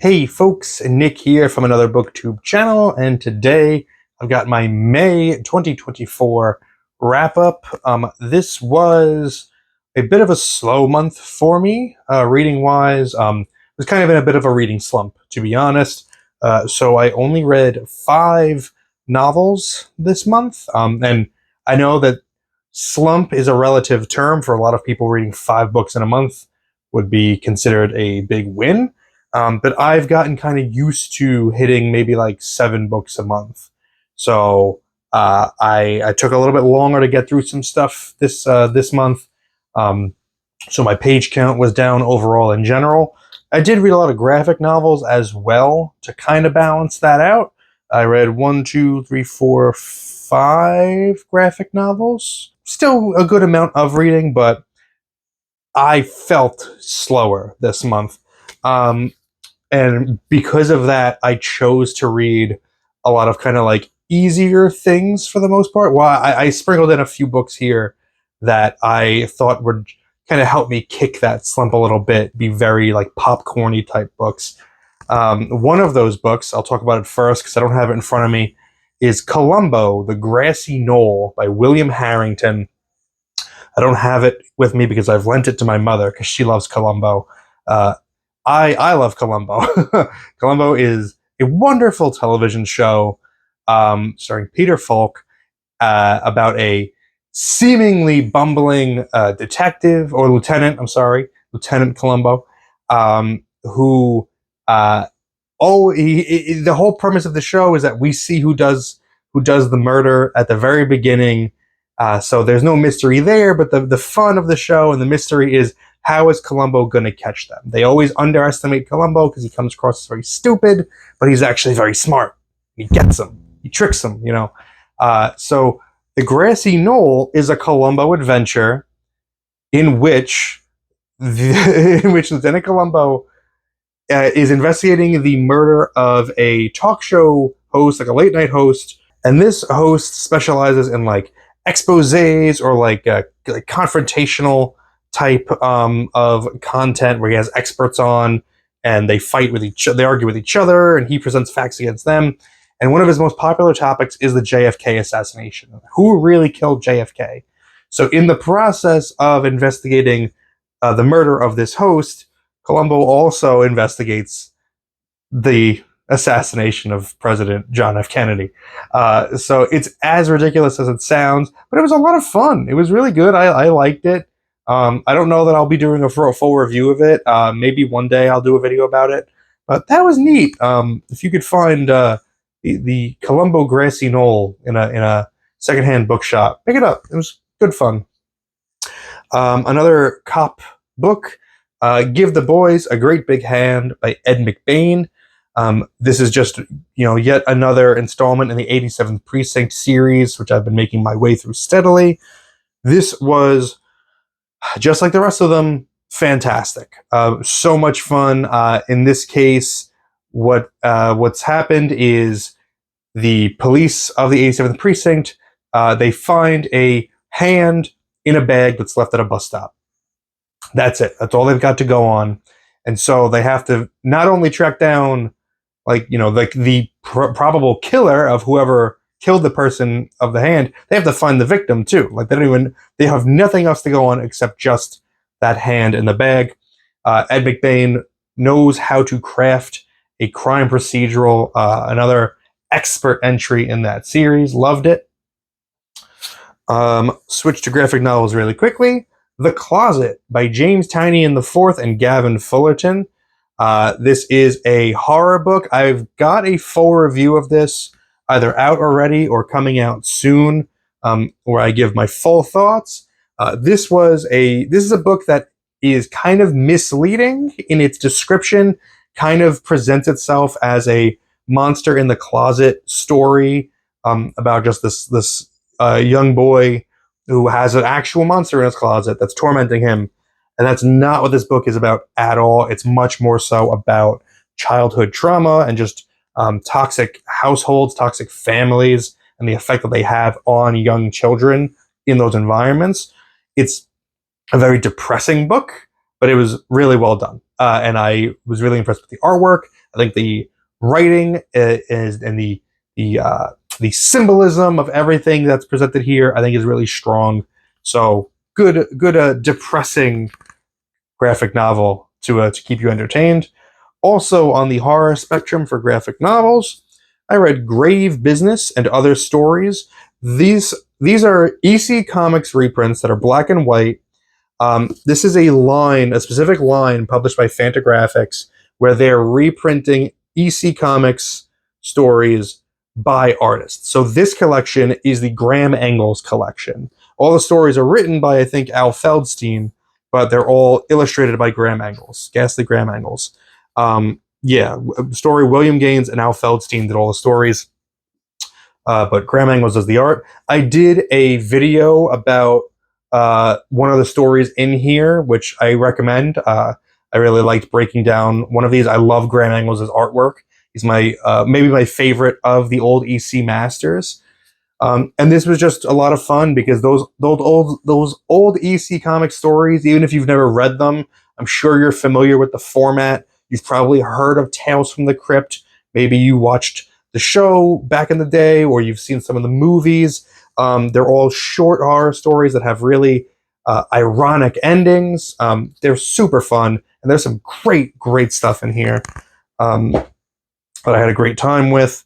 Hey folks, Nick here from Another BookTube channel, and today I've got my May 2024 wrap-up. This was a bit of a slow month for me, reading-wise. Was kind of in a bit of a reading slump, to be honest. So I only read 5 novels this month, and I know that slump is a relative term. For a lot of people, reading 5 books in a month would be considered a big win. But I've gotten kind of used to hitting maybe like 7 books a month. So I took a little bit longer to get through some stuff this month. So my page count was down overall in general. I did read a lot of graphic novels as well to kind of balance that out. I read 1, 2, 3, 4, 5 graphic novels. Still a good amount of reading, but I felt slower this month. And because of that, I chose to read a lot of kind of like easier things for the most part. Well, I sprinkled in a few books here that I thought would kind of help me kick that slump a little bit, be very like popcorny type books. One of those books, I'll talk about it first because I don't have it in front of me, is Columbo, The Grassy Knoll by William Harrington. I don't have it with me because I've lent it to my mother because she loves Columbo. I love Columbo. Columbo is a wonderful television show starring Peter Falk about a seemingly bumbling detective or lieutenant. I'm sorry, Lieutenant Columbo, who the whole premise of the show is that we see who does the murder at the very beginning. So there's no mystery there, but the fun of the show and the mystery is, how is Columbo going to catch them? They always underestimate Columbo because he comes across as very stupid, but he's actually very smart. He gets them. He tricks them, you know. So The Grassy Knoll is a Columbo adventure in which Lieutenant Columbo is investigating the murder of a talk show host, like a late night host, and this host specializes in like exposés or like confrontational type of content where he has experts on and they fight with they argue with each other, and he presents facts against them. And one of his most popular topics is the JFK assassination. Who really killed JFK? So in the process of investigating the murder of this host, Columbo also investigates the assassination of President John F. Kennedy. So it's as ridiculous as it sounds, but it was a lot of fun. It was really good. I liked it. I don't know that I'll be doing a full review of it. Maybe one day I'll do a video about it. But that was neat. If you could find the Columbo Grassy Knoll in a secondhand bookshop, pick it up. It was good fun. Another cop book, Give the Boys a Great Big Hand by Ed McBain. This is just, yet another installment in the 87th Precinct series, which I've been making my way through steadily. This was, just like the rest of them, fantastic. So much fun. In this case, what's happened is the police of the 87th Precinct, they find a hand in a bag that's left at a bus stop. That's it. That's all they've got to go on. And so they have to not only track down the probable killer of whoever killed the person of the hand, they have to find the victim too. Like they have nothing else to go on except just that hand in the bag. Ed McBain knows how to craft a crime procedural, another expert entry in that series. Loved it. Switch to graphic novels really quickly. The Closet by James Tynion IV and Gavin Fullerton. This is a horror book. I've got a full review of this either out already or coming out soon, where I give my full thoughts. This is a book that is kind of misleading in its description, kind of presents itself as a monster in the closet story about just this young boy who has an actual monster in his closet that's tormenting him. And that's not what this book is about at all. It's much more so about childhood trauma and just toxic households, toxic families, and the effect that they have on young children in those environments. It's a very depressing book. but it was really well done. And I was really impressed with the artwork. I think the writing is and the symbolism of everything that's presented here, I think, is really strong. So good, depressing graphic novel to keep you entertained. Also on the horror spectrum for graphic novels, I read Grave Business and Other Stories. These are EC Comics reprints that are black and white. This is a specific line published by Fantagraphics, where they're reprinting EC Comics stories by artists. So this collection is the Graham Ingels collection. All the stories are written by, I think, Al Feldstein, but they're all illustrated by Graham Ingels, Ghastly Graham Ingels. Story William Gaines and Al Feldstein did all the stories, but Graham Ingels does the art. I did a video about one of the stories in here, which I recommend. I really liked breaking down one of these. I love Graham Ingels' artwork. He's my maybe my favorite of the old EC masters. And this was just a lot of fun because those old EC comic stories, even if you've never read them, I'm sure you're familiar with the format. You've probably heard of Tales from the Crypt. Maybe you watched the show back in the day, or you've seen some of the movies. They're all short horror stories that have really ironic endings. They're super fun, and there's some great stuff in here that I had a great time with.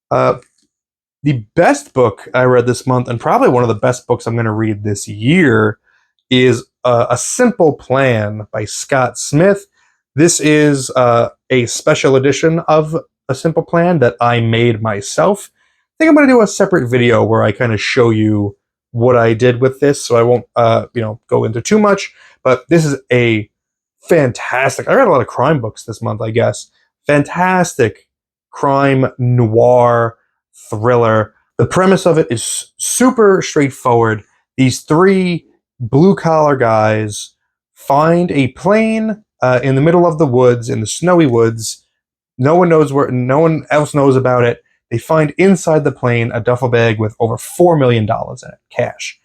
The best book I read this month, and probably one of the best books I'm going to read this year, is A Simple Plan by Scott Smith. This is a special edition of A Simple Plan that I made myself. I think I'm going to do a separate video where I kind of show you what I did with this, so I won't go into too much, but this is a fantastic... I read a lot of crime books this month, I guess. Fantastic crime noir thriller. The premise of it is super straightforward. These three blue-collar guys find a plane in the middle of the woods, in the snowy woods. No one else knows about it. They find inside the plane a duffel bag with over $4 million in it, cash.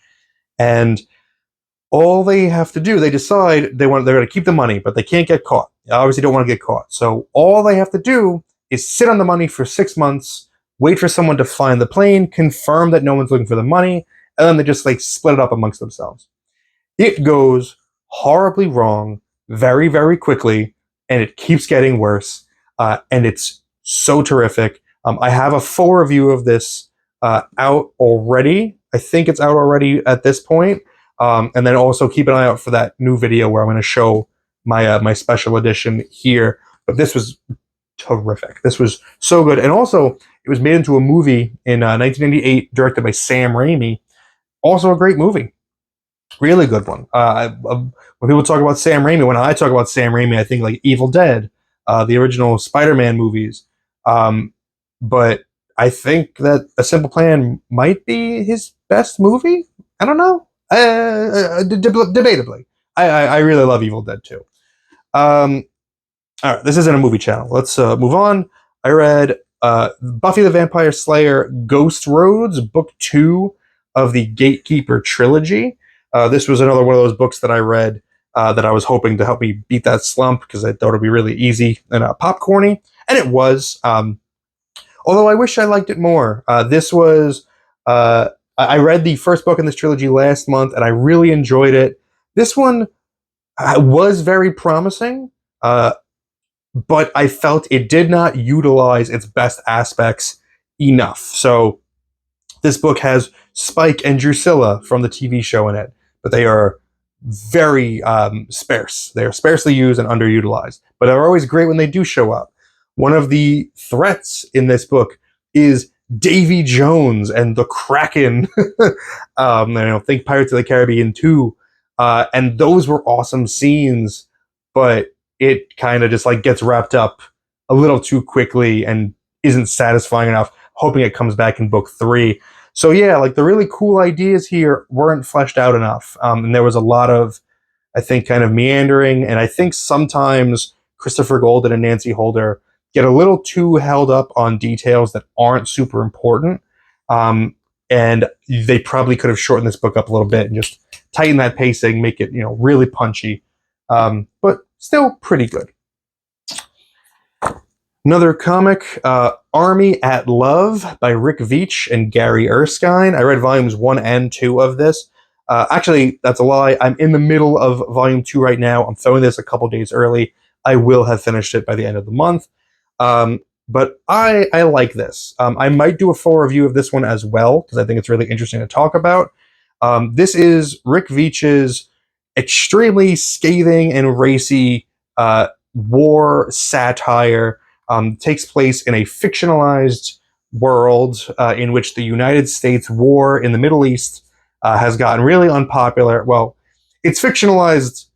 And all they have to do, they decide they're going to keep the money, but they can't get caught. They obviously don't want to get caught. So all they have to do is sit on the money for 6 months, wait for someone to find the plane, confirm that no one's looking for the money, and then they just split it up amongst themselves. It goes horribly wrong very, very quickly, and it keeps getting worse. And it's so terrific. I have a full review of this out already. I think it's out already at this point. And then also keep an eye out for that new video where I'm going to show my special edition here. But this was terrific. This was so good. And also, it was made into a movie in 1998, directed by Sam Raimi. Also a great movie. Really good one. When people talk about Sam Raimi, when I talk about Sam Raimi, I think like Evil Dead, the original Spider-Man movies. But I think that A Simple Plan might be his best movie. I don't know. Debatably. I really love Evil Dead too. All right, this isn't a movie channel. Let's move on. I read Buffy the Vampire Slayer Ghost Roads, Book 2 of the Gatekeeper trilogy. This was another one of those books that I read that I was hoping to help me beat that slump because I thought it would be really easy and popcorny. And it was. Although I wish I liked it more. This was... I read the first book in this trilogy last month, and I really enjoyed it. This one was very promising, but I felt it did not utilize its best aspects enough. So this book has Spike and Drusilla from the TV show in it, but they are very sparse. They are sparsely used and underutilized, but they're always great when they do show up. One of the threats in this book is Davy Jones and the Kraken. Think Pirates of the Caribbean 2. And those were awesome scenes, but it kind of just gets wrapped up a little too quickly and isn't satisfying enough, hoping it comes back in book 3. So yeah, the really cool ideas here weren't fleshed out enough. And there was a lot of, I think, kind of meandering, and I think sometimes Christopher Golden and Nancy Holder get a little too held up on details that aren't super important. And they probably could have shortened this book up a little bit and just tighten that pacing, make it, really punchy. but still pretty good. Another comic, Army at Love by Rick Veitch and Gary Erskine. I read volumes 1 and 2 of this. Actually, that's a lie. I'm in the middle of volume 2 right now. I'm throwing this a couple days early. I will have finished it by the end of the month. But I like this. I might do a full review of this one as well, because I think it's really interesting to talk about. This is Rick Veitch's extremely scathing and racy war satire. Takes place in a fictionalized world in which the United States war in the Middle East has gotten really unpopular. Well, it's fictionalized.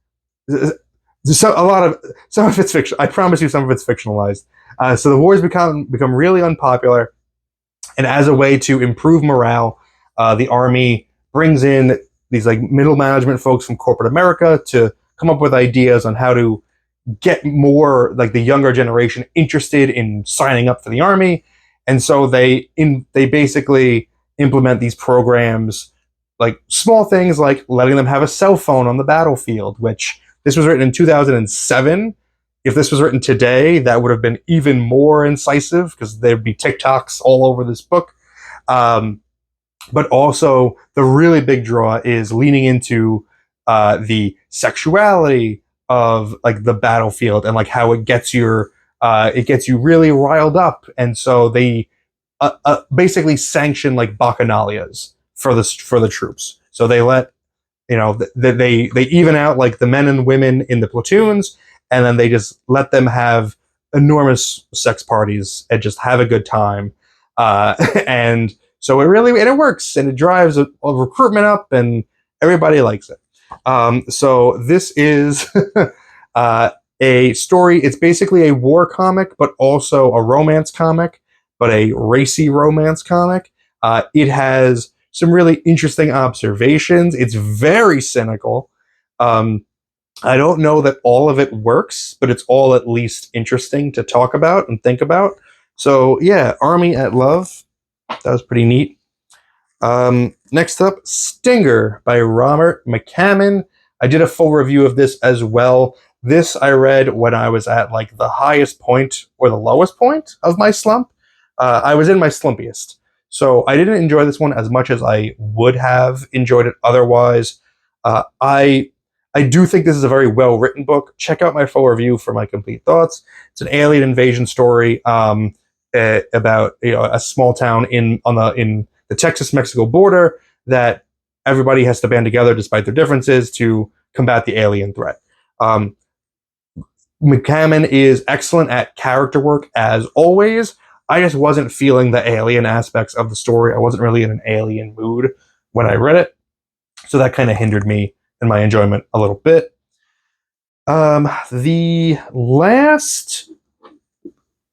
Some of it's fiction. I promise you, some of it's fictionalized. So the wars become really unpopular, and as a way to improve morale, the army brings in these like middle management folks from corporate America to come up with ideas on how to get more like the younger generation interested in signing up for the army. And so they basically implement these programs, like small things like letting them have a cell phone on the battlefield, which this was written in 2007. If this was written today, that would have been even more incisive because there'd be TikToks all over this book. But also the really big draw is leaning into the sexuality of like the battlefield and like how it gets you really riled up, and so they basically sanction like bacchanalias for the troops. So they let they even out like the men and women in the platoons, and then they just let them have enormous sex parties and just have a good time, and so it works, and it drives a recruitment up, and everybody likes it. So this is a story. It's basically a war comic, but also a romance comic, but a racy romance comic. It has some really interesting observations. It's very cynical. I don't know that all of it works, but it's all at least interesting to talk about and think about. So yeah, Army at Love. That was pretty neat. Next up, Stinger by Robert McCammon. I did a full review of this as well. This I read when I was at like the highest point or the lowest point of my slump. I was in my slumpiest. So I didn't enjoy this one as much as I would have enjoyed it otherwise. I do think this is a very well-written book. Check out my full review for my complete thoughts. It's an alien invasion story about a small town in the Texas-Mexico border that everybody has to band together despite their differences to combat the alien threat. McCammon is excellent at character work as always. I just wasn't feeling the alien aspects of the story. I wasn't really in an alien mood when I read it, so that kind of hindered me in my enjoyment a little bit. The last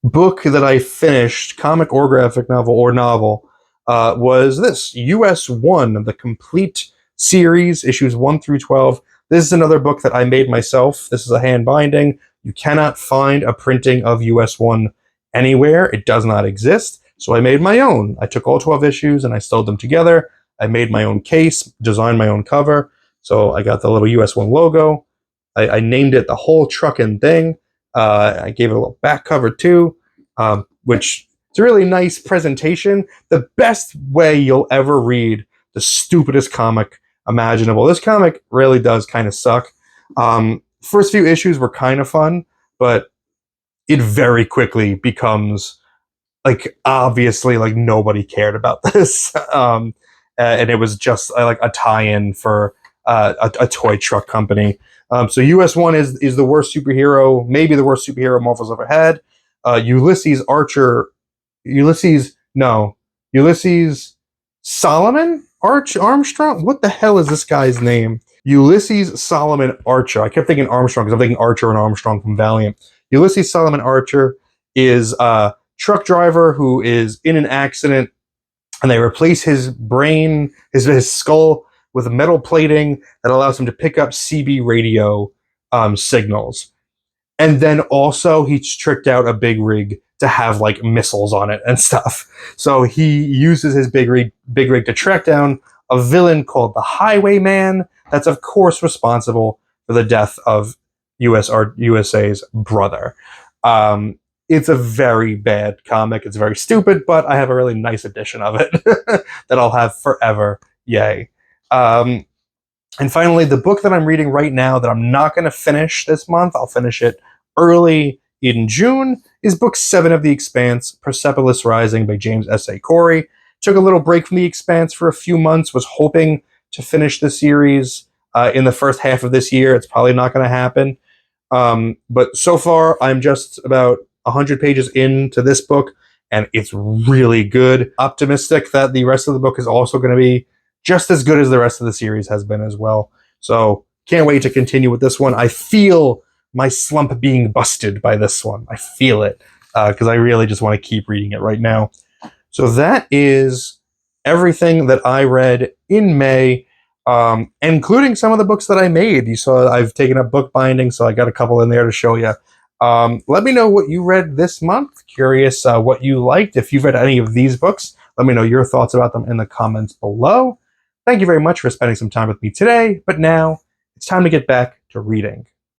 book that I finished, comic or graphic novel, was this, US 1, the complete series, issues 1 through 12. This is another book that I made myself. This is a hand binding. You cannot find a printing of US 1 anywhere. It does not exist. So I made my own. I took all 12 issues and I sewed them together. I made my own case, designed my own cover. So I got the little US 1 logo. I named it the whole truckin' thing. I gave it a little back cover too, which is a really nice presentation. The best way you'll ever read the stupidest comic imaginable. This comic really does kind of suck. First few issues were kind of fun, but it very quickly becomes like obviously like nobody cared about this, and it was just like a tie-in for a toy truck company. So US 1 is the worst superhero, maybe the worst superhero Marvel's ever had. Ulysses Solomon Armstrong? What the hell is this guy's name? Ulysses Solomon Archer. I kept thinking Armstrong because I'm thinking Archer and Armstrong from Valiant. Ulysses Solomon Archer is a truck driver who is in an accident, and they replace his brain, his skull, with metal plating that allows him to pick up CB radio signals. And then also he's tricked out a big rig to have like missiles on it and stuff. So he uses his big rig to track down a villain called the Highwayman. That's of course responsible for the death of USA's brother. It's a very bad comic. It's very stupid, but I have a really nice edition of it that I'll have forever. Yay. And finally, the book that I'm reading right now that I'm not going to finish this month, I'll finish it early in June, is book 7 of The Expanse, Persepolis Rising by James S.A. Corey. Took a little break from The Expanse for a few months, was hoping to finish the series in the first half of this year. It's probably not going to happen. But so far, I'm just about 100 pages into this book, and it's really good. Optimistic that the rest of the book is also going to be just as good as the rest of the series has been as well. So can't wait to continue with this one. I feel my slump being busted by this one. I feel it because I really just want to keep reading it right now. So that is everything that I read in May, including some of the books that I made. You saw I've taken up bookbinding, so I got a couple in there to show you. Let me know what you read this month. Curious what you liked. If you've read any of these books, let me know your thoughts about them in the comments below. Thank you very much for spending some time with me today, but now it's time to get back to reading.